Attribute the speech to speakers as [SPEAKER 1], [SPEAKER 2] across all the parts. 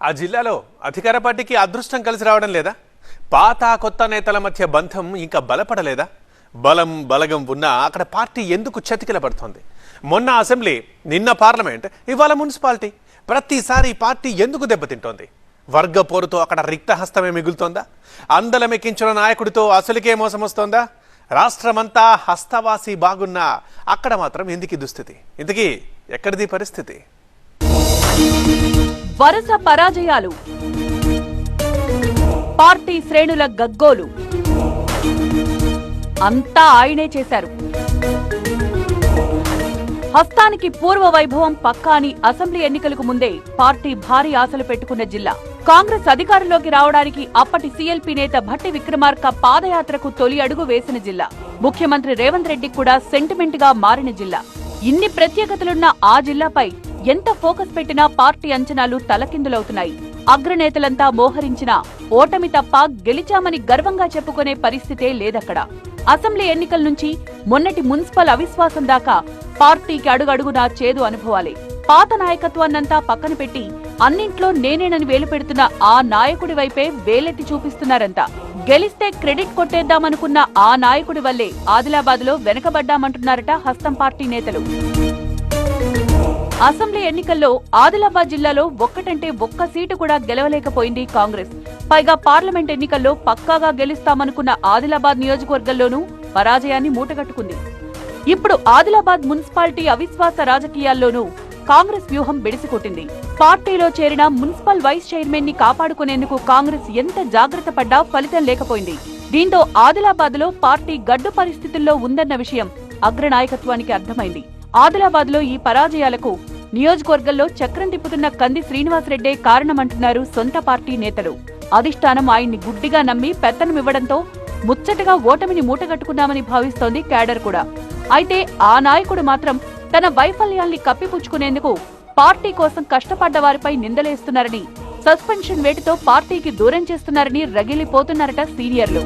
[SPEAKER 1] ఆ జిల్లాలో అధికార పార్టీకి అదృష్టం కలిసి రావడం లేదా? పాత కొత్త నేతల మధ్య బంధం ఇంకా బలపడలేదా? బలం బలగం ఉన్నా అక్కడ పార్టీ ఎందుకు చతికిల పడుతోంది? మొన్న అసెంబ్లీ, నిన్న పార్లమెంట్, ఇవాళ మున్సిపాలిటీ. ప్రతిసారి పార్టీ ఎందుకు దెబ్బతింటోంది? వర్గ పోరుతో అక్కడ రిక్తహస్తమే మిగులుతోందా? అందలమెక్కించిన నాయకుడితో అసలుకే మోసం వస్తోందా? రాష్ట్రమంతా హస్తవాసి బాగున్నా అక్కడ మాత్రం ఎందుకు దుస్థితి? ఇంతకీ ఎక్కడిది పరిస్థితి?
[SPEAKER 2] వరుస పరాజయాలు, పార్టీ శ్రేణుల గగ్గోలు, అంతా ఆయనే చేశారు. హస్తానికి పూర్వ వైభవం పక్కా అని అసెంబ్లీ ఎన్నికలకు ముందే పార్టీ భారీ ఆశలు పెట్టుకున్న జిల్లా. కాంగ్రెస్ అధికారంలోకి రావడానికి అప్పటి సీఎల్పీ నేత భట్టి విక్రమార్క పాదయాత్రకు తొలి అడుగు వేసిన జిల్లా. ముఖ్యమంత్రి రేవంత్ రెడ్డి కూడా సెంటిమెంట్ గా మారిన జిల్లా. ఇన్ని ప్రత్యేకతలున్న ఆ జిల్లాపై ఎంత ఫోకస్ పెట్టినా పార్టీ అంచనాలు తలకిందులవుతున్నాయి. అగ్రనేతలంతా మోహరించినా ఓటమి తప్ప గెలిచామని గర్వంగా చెప్పుకునే పరిస్థితే లేదక్కడ. అసెంబ్లీ ఎన్నికల నుంచి మొన్నటి మున్సిపల్ అవిశ్వాసం దాకా పార్టీకి అడుగడుగునా చేదు అనుభవాలే. పాత నాయకత్వాన్నంతా పక్కన పెట్టి అన్నింట్లో నేనేనని వేలు పెడుతున్న ఆ నాయకుడి వైపే వేలెత్తి చూపిస్తున్నారంతా. గెలిస్తే క్రెడిట్ కొట్టేద్దామనుకున్న ఆ నాయకుడి వల్లే ఆదిలాబాద్ లో వెనకబడ్డామంటున్నారట హస్తం పార్టీ నేతలు. అసెంబ్లీ ఎన్నికల్లో ఆదిలాబాద్ జిల్లాలో ఒక్కటంటే ఒక్క సీటు కూడా గెలవలేకపోయింది కాంగ్రెస్. పైగా పార్లమెంట్ ఎన్నికల్లో పక్కాగా గెలుస్తామనుకున్న ఆదిలాబాద్ నియోజకవర్గంలోనూ పరాజయాన్ని మూటగట్టుకుంది. ఇప్పుడు ఆదిలాబాద్ మున్సిపాలిటీ అవిశ్వాస రాజకీయాల్లోనూ కాంగ్రెస్ వ్యూహం బెడిసికొట్టింది. పార్టీలో చేరిన మున్సిపల్ వైస్ చైర్మన్ ని కాపాడుకునేందుకు కాంగ్రెస్ ఎంత జాగ్రత్త పడ్డా ఫలితం లేకపోయింది. దీంతో ఆదిలాబాద్ లో పార్టీ గడ్డు పరిస్థితుల్లో ఉందన్న విషయం అగ్రనాయకత్వానికి అర్థమైంది. ఆదిలాబాద్ లో ఈ పరాజయాలకు నియోజకవర్గంలో చక్రం తిప్పుతున్న కంది శ్రీనివాసరెడ్డే కారణమంటున్నారు సొంత పార్టీ నేతలు. అధిష్టానం ఆయన్ని గుడ్డిగా నమ్మి పెత్తనమివ్వడంతో ముచ్చటగా ఓటమిని మూటగట్టుకున్నామని భావిస్తోంది క్యాడర్ కూడా. అయితే ఆ నాయకుడు మాత్రం తన వైఫల్యాల్ని కప్పిపుచ్చుకునేందుకు పార్టీ కోసం కష్టపడ్డ వారిపై నిందలేస్తున్నారని, సస్పెన్షన్ వేటుతో పార్టీకి దూరం చేస్తున్నారని రగిలిపోతున్నారట సీనియర్లు.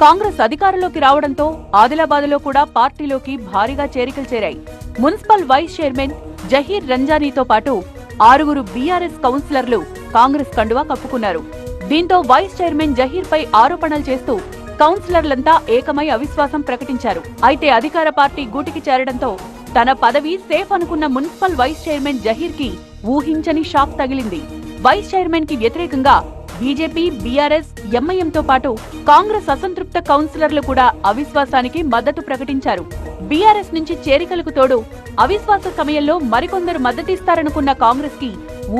[SPEAKER 2] కాంగ్రెస్ అధికారంలోకి రావడంతో ఆదిలాబాద్లో కూడా పార్టీలోకి భారీగా చేరికలు చేరాయి. మున్సిపల్ వైస్ చైర్మన్ జహీర్ రంజానీతో పాటు 6 బీఆర్ఎస్ కౌన్సిలర్లు కాంగ్రెస్ కండువా కప్పుకున్నారు. దీంతో వైస్ చైర్మన్ జహీర్ పై ఆరోపణలు చేస్తూ కౌన్సిలర్లంతా ఏకమై అవిశ్వాసం ప్రకటించారు. అయితే అధికార పార్టీ గూటికి చేరడంతో తన పదవి సేఫ్ అనుకున్న మున్సిపల్ వైస్ చైర్మన్ జహీర్ కి ఊహించని షాక్ తగిలింది. వైస్ చైర్మన్ కి వ్యతిరేకంగా బీజేపీ, బీఆర్ఎస్, ఎంఐఎంతో పాటు కాంగ్రెస్ అసంతృప్త కౌన్సిలర్లు కూడా అవిశ్వాసానికి మద్దతు ప్రకటించారు. బీఆర్ఎస్ నుంచి చేరికలకు తోడు అవిశ్వాస సమయంలో మరికొందరు మద్దతిస్తారనుకున్న కాంగ్రెస్ కి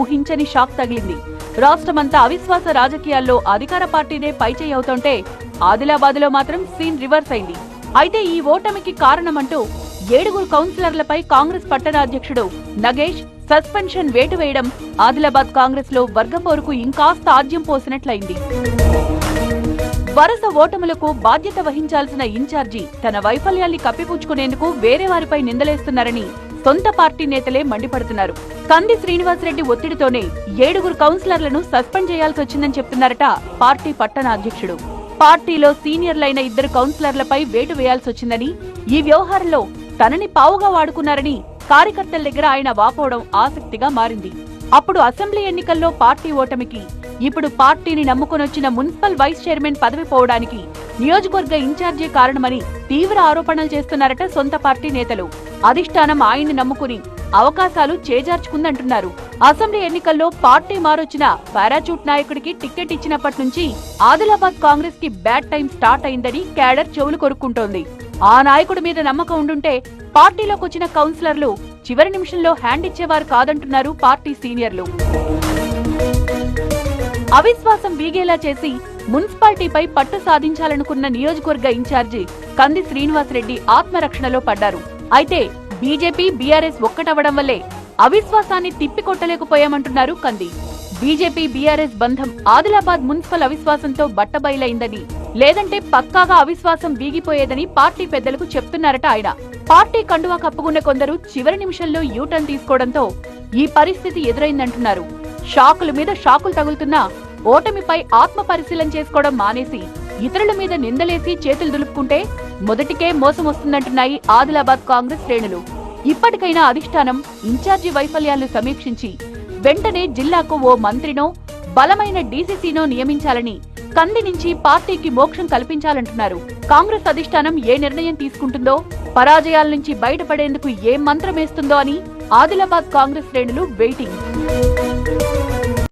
[SPEAKER 2] ఊహించని షాక్ తగిలింది. రాష్ట్రమంతా అవిశ్వాస రాజకీయాల్లో అధికార పార్టీనే పైచేయి అవుతుంటే ఆదిలాబాద్ లో మాత్రం సీన్ రివర్స్ అయింది. అయితే ఈ ఓటమికి కారణమంటూ 7 కౌన్సిలర్లపై కాంగ్రెస్ పట్టణ అధ్యక్షుడు నగేష్ సస్పెన్షన్ వేటు వేయడం ఆదిలాబాద్ కాంగ్రెస్ లో వర్గపోరుకు ఇంకాస్త ఆజ్యం పోసినట్లయింది. వరుస ఓటములకు బాధ్యత వహించాల్సిన ఇన్ఛార్జి తన వైఫల్యాల్ని కప్పిపుచ్చుకునేందుకు వేరే వారిపై నిందలేస్తున్నారని సొంత పార్టీ నేతలే మండిపడుతున్నారు. కంది శ్రీనివాసరెడ్డి ఒత్తిడితోనే 7 కౌన్సిలర్లను సస్పెండ్ చేయాల్సి వచ్చిందని చెప్తున్నారట పార్టీ పట్టణ అధ్యక్షుడు. పార్టీలో సీనియర్లైన 2 కౌన్సిలర్లపై వేటు వేయాల్సొచ్చిందని, ఈ వ్యవహారంలో తనని పావుగా వాడుకున్నారని కార్యకర్తల దగ్గర ఆయన వాపోవడం ఆసక్తిగా మారింది. అప్పుడు అసెంబ్లీ ఎన్నికల్లో పార్టీ ఓటమికి, ఇప్పుడు పార్టీని నమ్ముకొనొచ్చిన మున్సిపల్ వైస్ చైర్మన్ పదవి పోవడానికి నియోజకవర్గ ఇన్ఛార్జే కారణమని తీవ్ర ఆరోపణలు చేస్తున్నారట సొంత పార్టీ నేతలు. అధిష్టానం ఆయన్ని నమ్ముకుని అవకాశాలు చేజార్చుకుందంటున్నారు. అసెంబ్లీ ఎన్నికల్లో పార్టీ మారొచ్చిన పారాచూట్ నాయకుడికి టికెట్ ఇచ్చినప్పటి నుంచి ఆదిలాబాద్ కాంగ్రెస్ కి బ్యాడ్ టైం స్టార్ట్ అయిందని క్యాడర్ చెవులు కొరుక్కుంటోంది. ఆ నాయకుడి మీద నమ్మకం ఉండుంటే పార్టీలోకి వచ్చిన కౌన్సిలర్లు చివరి నిమిషంలో హ్యాండ్ ఇచ్చేవారు కాదంటున్నారు పార్టీ సీనియర్లు. అవిశ్వాసం వీగేలా చేసి మున్సిపాలిటీపై పట్టు సాధించాలనుకున్న నియోజకవర్గ ఇన్ఛార్జి కంది శ్రీనివాసరెడ్డి ఆత్మరక్షణలో పడ్డారు. అయితే బీజేపీ, బీఆర్ఎస్ ఒక్కటవడం వల్లే అవిశ్వాసాన్ని తిప్పికొట్టలేకపోయామంటున్నారు కంది. బీజేపీ, బీఆర్ఎస్ బంధం ఆదిలాబాద్ మున్సిపల్ అవిశ్వాసంతో బట్టబయలైందని, లేదంటే పక్కాగా అవిశ్వాసం వీగిపోయేదని పార్టీ పెద్దలకు చెప్తున్నారట ఆయన. పార్టీ కండువా కప్పుకున్న కొందరు చివరి నిమిషంలో యూటర్న్ తీసుకోవడంతో ఈ పరిస్థితి ఎదురైందంటున్నారు. షాకుల మీద షాకులు తగులుతున్నా ఓటమిపై ఆత్మ పరిశీలన చేసుకోవడం మానేసి ఇతరుల మీద నిందలేసి చేతులు దులుపుకుంటే మొదటికే మోసం వస్తుందంటున్నాయి ఆదిలాబాద్ కాంగ్రెస్ శ్రేణులు. ఇప్పటికైనా అధిష్టానం ఇన్ఛార్జి వైఫల్యాలను సమీక్షించి వెంటనే జిల్లాకు ఓ మంత్రినో బలమైన డీసీసీనో నియమించాలని కంది నుంచి పార్టీకి మోక్షం కల్పించాలంటున్నారు. కాంగ్రెస్ అధిష్టానం ఏ నిర్ణయం తీసుకుంటుందో, పరాజయాల నుంచి బయటపడేందుకు ఏ మంత్రం వేస్తుందో అని ఆదిలాబాద్ కాంగ్రెస్ శ్రేణులు వెయిటింగ్.